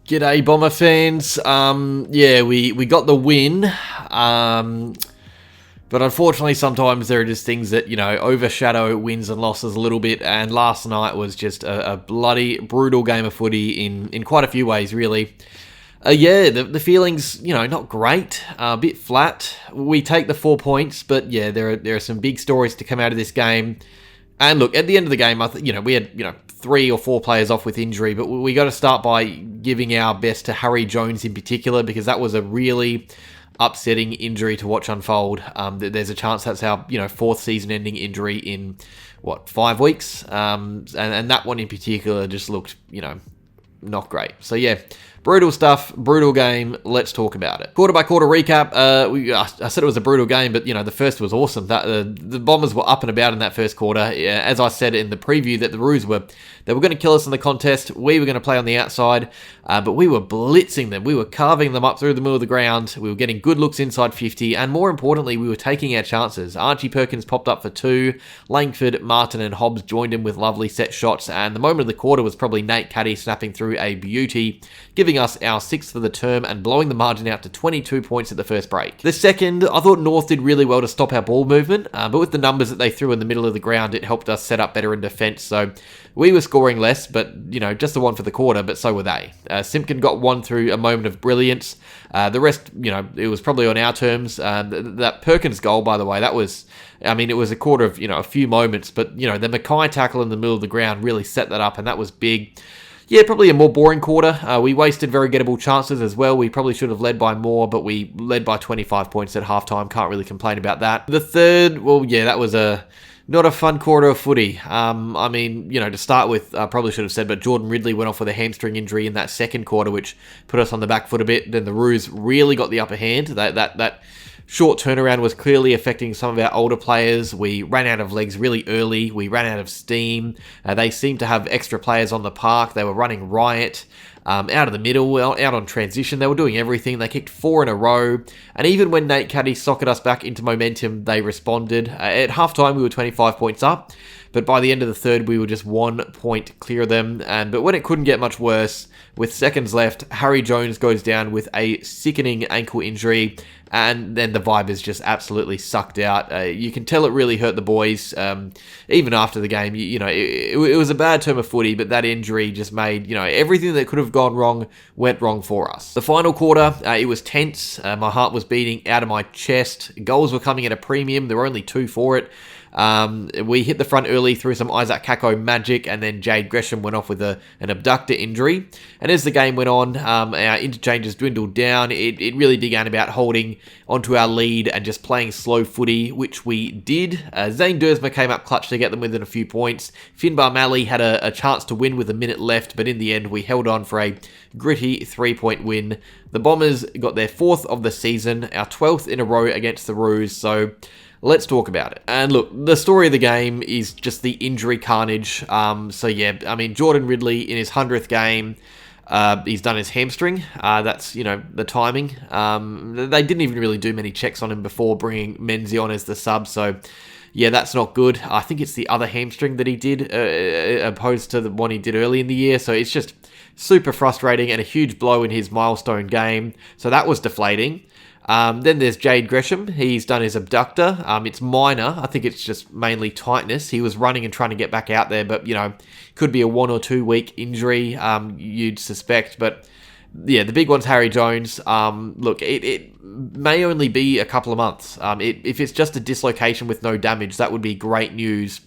G'day, Bomber fans. Yeah, we got the win. But unfortunately, sometimes there are just things that, overshadow wins and losses a little bit. And last night was just a bloody brutal game of footy in quite a few ways, really. Yeah, the feelings, not great, a bit flat. We take the 4 points, but yeah, there are some big stories to come out of this game. And look, at the end of the game, we had 3 or 4 players off with injury, but we got to start by giving our best to Harry Jones in particular, because that was a really upsetting injury to watch unfold. There's a chance that's our 4th season-ending injury in 5 weeks, and that one in particular just looked not great. So yeah, brutal stuff, brutal game. Let's talk about it. Quarter by quarter recap. I said it was a brutal game, but the first was awesome. The Bombers were up and about in that first quarter. Yeah, as I said in the preview, that the Roos were going to kill us in the contest. We were going to play on the outside, but we were blitzing them. We were carving them up through the middle of the ground. We were getting good looks inside 50, and more importantly, we were taking our chances. Archie Perkins popped up for 2. Langford, Martin, and Hobbs joined him with lovely set shots, and the moment of the quarter was probably Nate Caddy snapping through a beauty, giving us our 6th for the term and blowing the margin out to 22 points at the first break. The second, I thought North did really well to stop our ball movement, but with the numbers that they threw in the middle of the ground, it helped us set up better in defence. So we were scoring less, but just the one for the quarter, but so were they. Simpkin got one through a moment of brilliance. The rest, it was probably on our terms. That Perkins goal, by the way, it was a quarter of, a few moments, but, the Mackay tackle in the middle of the ground really set that up, and that was big. Yeah, probably a more boring quarter. We wasted very gettable chances as well. We probably should have led by more, but we led by 25 points at halftime. Can't really complain about that. The third, that was not a fun quarter of footy. To start with, I probably should have said, but Jordan Ridley went off with a hamstring injury in that second quarter, which put us on the back foot a bit. Then the Roos really got the upper hand. That short turnaround was clearly affecting some of our older players. We ran out of legs really early. We ran out of steam. They seemed to have extra players on the park. They were running riot. Out of the middle, out on transition. They were doing everything. They kicked 4 in a row. And even when Nate Caddy socked us back into momentum, they responded. At halftime, we were 25 points up. But by the end of the third, we were just 1 point clear of them. But when it couldn't get much worse, with seconds left, Harry Jones goes down with a sickening ankle injury. And then the vibe is just absolutely sucked out. You can tell it really hurt the boys. Even after the game, it was a bad term of footy, but that injury just made, everything that could have gone wrong went wrong for us. The final quarter, it was tense. My heart was beating out of my chest. Goals were coming at a premium. There were only 2 for it. We hit the front early through some Isaac Kako magic, and then Jade Gresham went off with an abductor injury. And as the game went on, our interchanges dwindled down. It really began about holding onto our lead and just playing slow footy, which we did. Zane Duursma came up clutch to get them within a few points. Finbar Malley had a chance to win with a minute left, but in the end we held on for a gritty 3-point win. The Bombers got their 4th of the season, our 12th in a row against the Roos, so let's talk about it. And look, the story of the game is just the injury carnage. Jordan Ridley in his 100th game, he's done his hamstring. That's, the timing. They didn't even really do many checks on him before bringing Menzie on as the sub, so yeah, that's not good. I think it's the other hamstring that he did, opposed to the one he did early in the year, so it's just super frustrating and a huge blow in his milestone game. So that was deflating. Then there's Jade Gresham. He's done his abductor. It's minor. I think it's just mainly tightness. He was running and trying to get back out there, but, could be a 1 or 2 week injury, you'd suspect. But, yeah, the big one's Harry Jones. Look, it may only be a couple of months. If it's just a dislocation with no damage, that would be great news.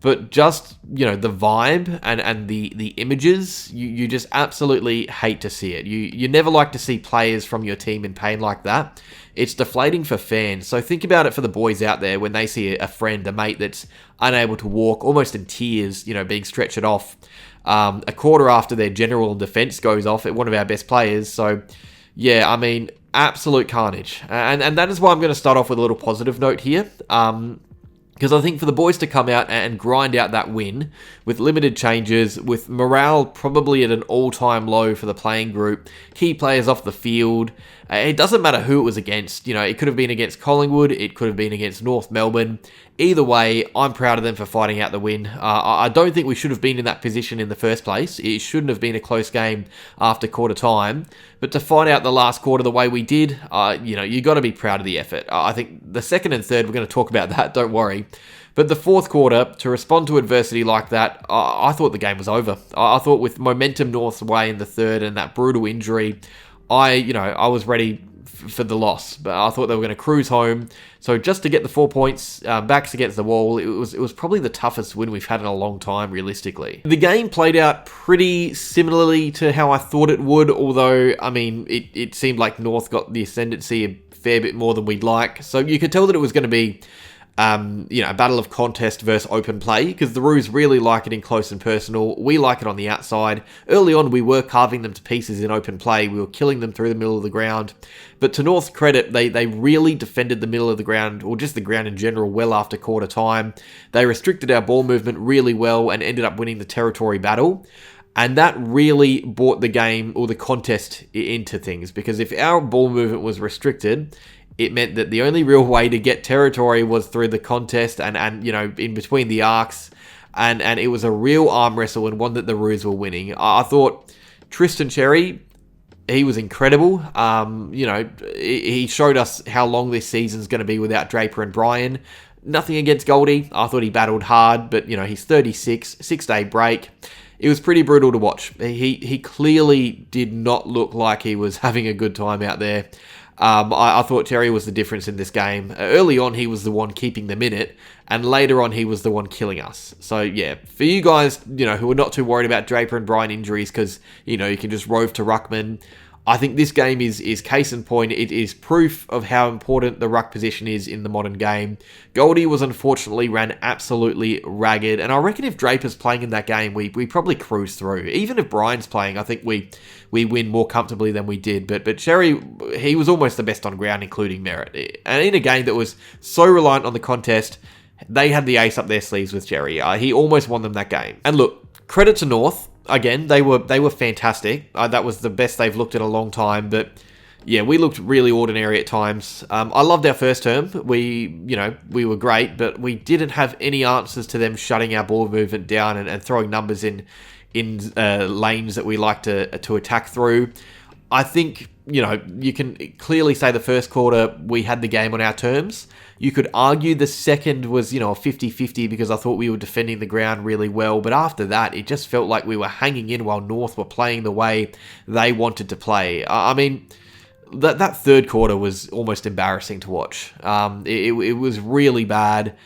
But just, the vibe and the images, you just absolutely hate to see it. You never like to see players from your team in pain like that. It's deflating for fans. So think about it for the boys out there when they see a friend, a mate that's unable to walk, almost in tears, being stretched off. A quarter after their general defense goes off at one of our best players. So, yeah, absolute carnage. And that is why I'm going to start off with a little positive note here. Because I think for the boys to come out and grind out that win with limited changes, with morale probably at an all-time low for the playing group, key players off the field, it doesn't matter who it was against. You know, it could have been against Collingwood, it could have been against North Melbourne. Either way, I'm proud of them for fighting out the win. I don't think we should have been in that position in the first place. It shouldn't have been a close game after quarter time. But to fight out the last quarter the way we did, you know, you got to be proud of the effort. I think the second and third, we're going to talk about that, don't worry. But the fourth quarter, to respond to adversity like that, I thought the game was over. I thought with momentum North's way in the third and that brutal injury, I was ready for the loss, but I thought they were going to cruise home. So just to get the 4 points, backs against the wall, it was probably the toughest win we've had in a long time, realistically. The game played out pretty similarly to how I thought it would, although, I mean, it seemed like North got the ascendancy a fair bit more than we'd like. So you could tell that it was going to be a battle of contest versus open play, because the Roos really like it in close and personal. We like it on the outside. Early on, we were carving them to pieces in open play. We were killing them through the middle of the ground. But to North's credit, they really defended the middle of the ground, or just the ground in general, well after quarter time. They restricted our ball movement really well and ended up winning the territory battle. And that really brought the game, or the contest, into things, because if our ball movement was restricted, it meant that the only real way to get territory was through the contest and in between the arcs. And it was a real arm wrestle, and one that the Roos were winning. I thought Tristan Cherry, he was incredible. He showed us how long this season's going to be without Draper and Bryan. Nothing against Goldie. I thought he battled hard, but, he's 36, 6-day break. It was pretty brutal to watch. He clearly did not look like he was having a good time out there. I thought Terry was the difference in this game. Early on, he was the one keeping them in it, and later on, he was the one killing us. So, yeah, for you guys, who are not too worried about Draper and Bryan injuries because, you can just rove to ruckman, I think this game is case in point. It is proof of how important the ruck position is in the modern game. Goldie was unfortunately ran absolutely ragged, and I reckon if Draper's playing in that game, we probably cruise through. Even if Bryan's playing, I think we win more comfortably than we did. But Cherry, he was almost the best on ground, including Merritt. And in a game that was so reliant on the contest, they had the ace up their sleeves with Cherry. He almost won them that game. And look, credit to North. Again, they were fantastic. That was the best they've looked in a long time. But yeah, we looked really ordinary at times. I loved our first term. We were great, but we didn't have any answers to them shutting our ball movement down and throwing numbers in lanes that we like to attack through. I think, you can clearly say the first quarter we had the game on our terms. You could argue the second was, a 50-50 because I thought we were defending the ground really well. But after that, it just felt like we were hanging in while North were playing the way they wanted to play. I mean, that third quarter was almost embarrassing to watch. It was really bad.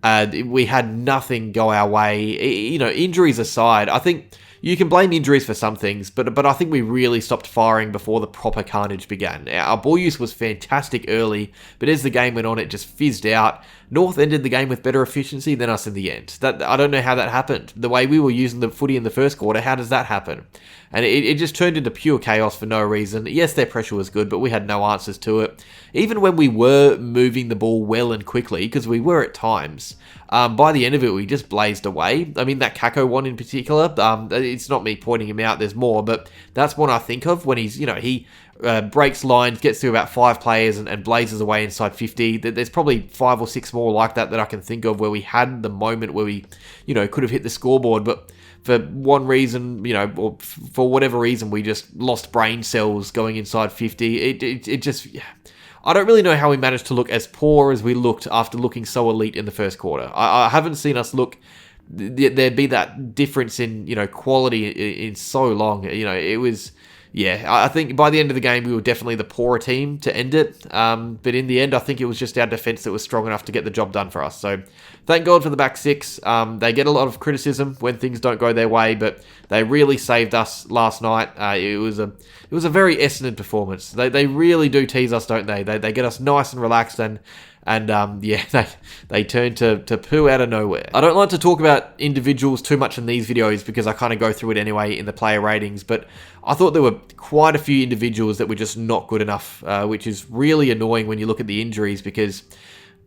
We had nothing go our way. Injuries aside, I think you can blame injuries for some things, but I think we really stopped firing before the proper carnage began. Our ball use was fantastic early, but as the game went on, it just fizzed out. North ended the game with better efficiency than us in the end. I don't know how that happened. The way we were using the footy in the first quarter, how does that happen? And it just turned into pure chaos for no reason. Yes, their pressure was good, but we had no answers to it. Even when we were moving the ball well and quickly, because we were at times, by the end of it, we just blazed away. I mean, that Kako one in particular, it's not me pointing him out, there's more, but that's one I think of when he breaks lines, gets through about 5 players and blazes away inside 50. There's probably 5 or 6 more like that I can think of where we had the moment where we, could have hit the scoreboard, but for one reason, or for whatever reason, we just lost brain cells going inside 50. It just... I don't really know how we managed to look as poor as we looked after looking so elite in the first quarter. I haven't seen us look... There'd be that difference in, quality in so long. It was... Yeah, I think by the end of the game, we were definitely the poorer team to end it. But in the end, I think it was just our defence that was strong enough to get the job done for us. So thank God for the back six. They get a lot of criticism when things don't go their way, but they really saved us last night. It was a very Essendon performance. They really do tease us, don't they? They get us nice and relaxed and they turn to poo out of nowhere. I don't like to talk about individuals too much in these videos because I kind of go through it anyway in the player ratings, but I thought there were quite a few individuals that were just not good enough, which is really annoying when you look at the injuries because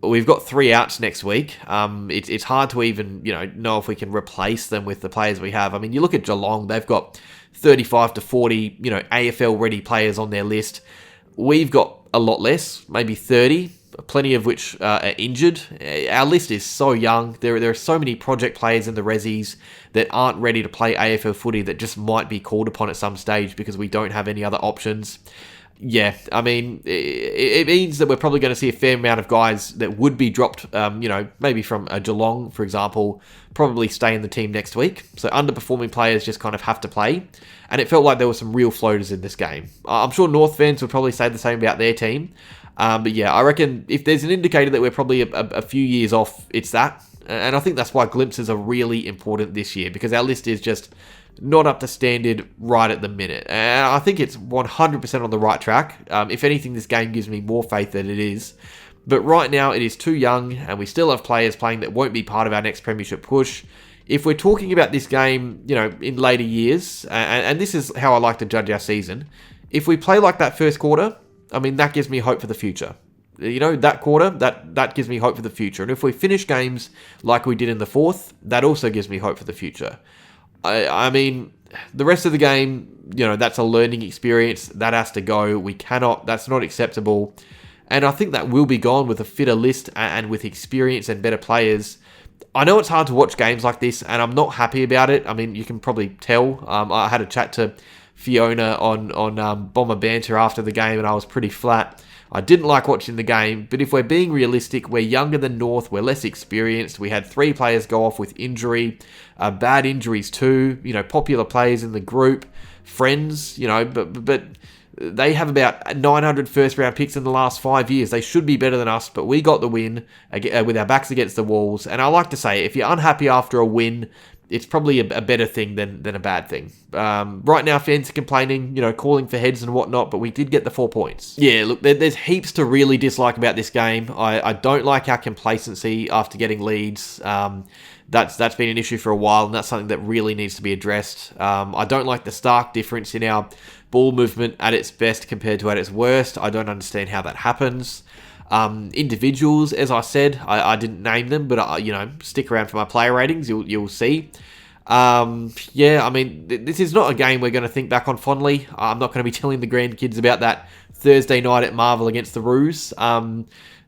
We've got 3 outs next week. It's hard to even, know if we can replace them with the players we have. I mean, you look at Geelong, they've got 35 to 40, AFL-ready players on their list. We've got a lot less, maybe 30, plenty of which are injured. Our list is so young. There are so many project players in the resis that aren't ready to play AFL footy that just might be called upon at some stage because we don't have any other options. Yeah, I mean, it means that we're probably going to see a fair amount of guys that would be dropped, maybe from a Geelong, for example, probably stay in the team next week. So underperforming players just kind of have to play. And it felt like there were some real floaters in this game. I'm sure North fans would probably say the same about their team. But yeah, I reckon if there's an indicator that we're probably a few years off, it's that. And I think that's why glimpses are really important this year, because our list is just not up to standard right at the minute. And I think it's 100% on the right track. If anything, this game gives me more faith than it is. But right now, it is too young, and we still have players playing that won't be part of our next premiership push. If we're talking about this game, in later years, and this is how I like to judge our season, if we play like that first quarter, I mean, that gives me hope for the future. That quarter, that gives me hope for the future. And if we finish games like we did in the fourth, that also gives me hope for the future. I mean, the rest of the game, that's a learning experience. That has to go. That's not acceptable. And I think that will be gone with a fitter list and with experience and better players. I know it's hard to watch games like this, and I'm not happy about it. I mean, you can probably tell. I had a chat to Fiona on Bomber Banter after the game, and I was pretty flat. I didn't like watching the game, but if we're being realistic, we're younger than North, we're less experienced. We had 3 players go off with injury, bad injuries too, popular players in the group, friends, but they have about 900 first-round picks in the last 5 years. They should be better than us, but we got the win with our backs against the walls. And I like to say, if you're unhappy after a win, it's probably a better thing than a bad thing. Right now, fans are complaining, calling for heads and whatnot, but we did get the 4 points. Yeah, look, there's heaps to really dislike about this game. I don't like our complacency after getting leads. That's been an issue for a while, and that's something that really needs to be addressed. I don't like the stark difference in our ball movement at its best compared to at its worst. I don't understand how that happens. Individuals, as I said, I didn't name them, but stick around for my player ratings. You'll see. Yeah, I mean, this is not a game we're going to think back on fondly. I'm not going to be telling the grandkids about that Thursday night at Marvel against the Roos.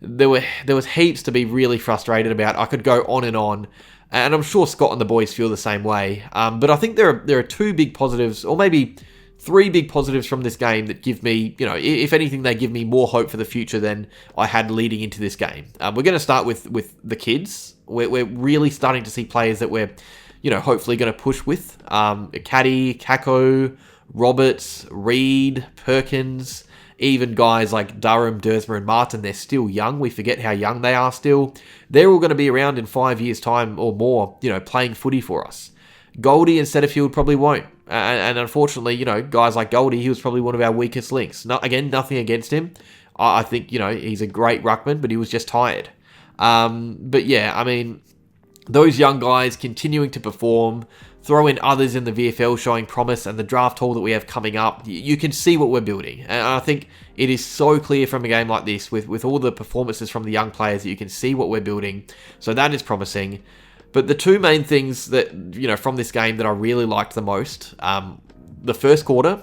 There was heaps to be really frustrated about. I could go on, and I'm sure Scott and the boys feel the same way. But I think there are 2 big positives, or maybe 3 big positives from this game that give me, if anything, they give me more hope for the future than I had leading into this game. We're going to start with the kids. We're really starting to see players that we're, hopefully going to push with. Caddy, Kako, Roberts, Reed, Perkins, even guys like Durham, Dersmer and Martin. They're still young. We forget how young they are still. They're all going to be around in 5 years' time or more, playing footy for us. Goldie and Setterfield probably won't. And unfortunately, guys like Goldie, he was probably one of our weakest links. Nothing against him. I think, he's a great ruckman, but he was just tired. But yeah, I mean, those young guys continuing to perform, throw in others in the VFL showing promise, and the draft haul that we have coming up, you can see what we're building. And I think it is so clear from a game like this, with all the performances from the young players, that you can see what we're building. So that is promising. But the 2 main things that, from this game that I really liked the most, the first quarter,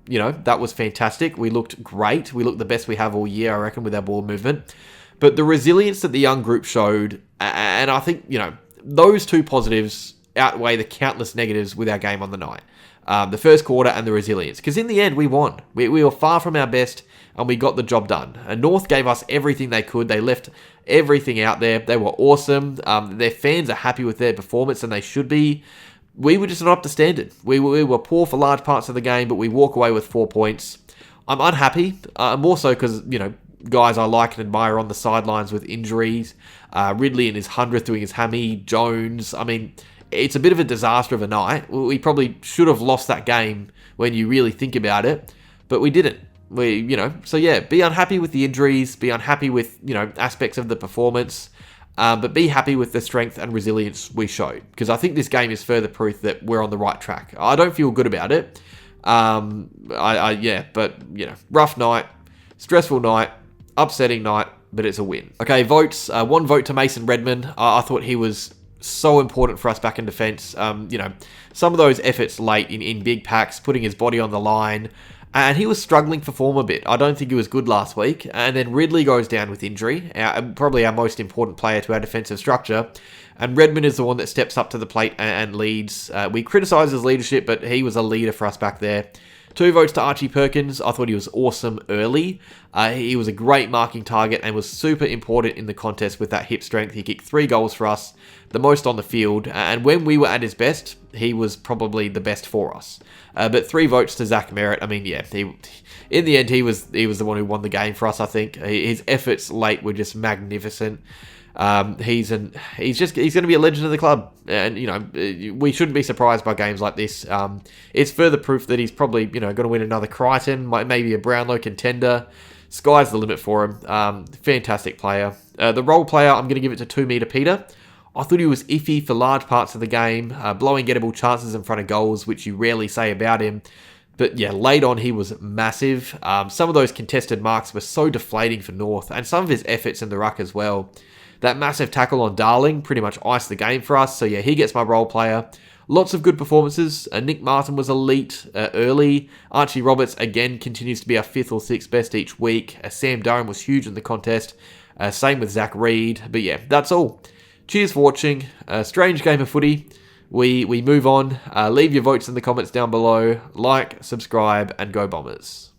that was fantastic. We looked great. We looked the best we have all year, I reckon, with our ball movement. But the resilience that the young group showed, and I think, those 2 positives outweigh the countless negatives with our game on the night. The first quarter and the resilience. Because in the end, we won. We were far from our best, and we got the job done. And North gave us everything they could. They left everything out there. They were awesome. Their fans are happy with their performance, and they should be. We were just not up to standard. We were poor for large parts of the game, but we walk away with 4 points. I'm unhappy, more so because, guys I like and admire on the sidelines with injuries. Ridley in his 100th doing his hammy. Jones, I mean, it's a bit of a disaster of a night. We probably should have lost that game when you really think about it, but we didn't. So yeah, be unhappy with the injuries, be unhappy with, aspects of the performance, but be happy with the strength and resilience we showed. Because I think this game is further proof that we're on the right track. I don't feel good about it. But, rough night, stressful night, upsetting night, but it's a win. Okay, votes. One vote to Mason Redman. I thought he was so important for us back in defence. Some of those efforts late in big packs, putting his body on the line, and he was struggling for form a bit. I don't think he was good last week. And then Ridley goes down with injury, probably our most important player to our defensive structure. And Redmond is the one that steps up to the plate and leads. We criticise his leadership, but he was a leader for us back there. 2 votes to Archie Perkins. I thought he was awesome early. He was a great marking target and was super important in the contest with that hip strength. He kicked 3 goals for us, the most on the field. And when we were at his best, he was probably the best for us. But 3 votes to Zach Merritt. I mean, yeah, in the end, he was the one who won the game for us, I think. His efforts late were just magnificent. He's going to be a legend of the club, and we shouldn't be surprised by games like this. It's further proof that he's probably going to win another Crichton, maybe a Brownlow contender. Sky's the limit for him. Fantastic player. The role player, I'm going to give it to 2 meter Peter. I thought he was iffy for large parts of the game, blowing gettable chances in front of goals, which you rarely say about him. But yeah, late on he was massive. Some of those contested marks were so deflating for North, and some of his efforts in the ruck as well. That massive tackle on Darling pretty much iced the game for us. So yeah, he gets my role player. Lots of good performances. Nick Martin was elite early. Archie Roberts, again, continues to be our 5th or 6th best each week. Sam Durham was huge in the contest. Same with Zach Reed. But yeah, that's all. Cheers for watching. Strange game of footy. We move on. Leave your votes in the comments down below. Like, subscribe, and go Bombers.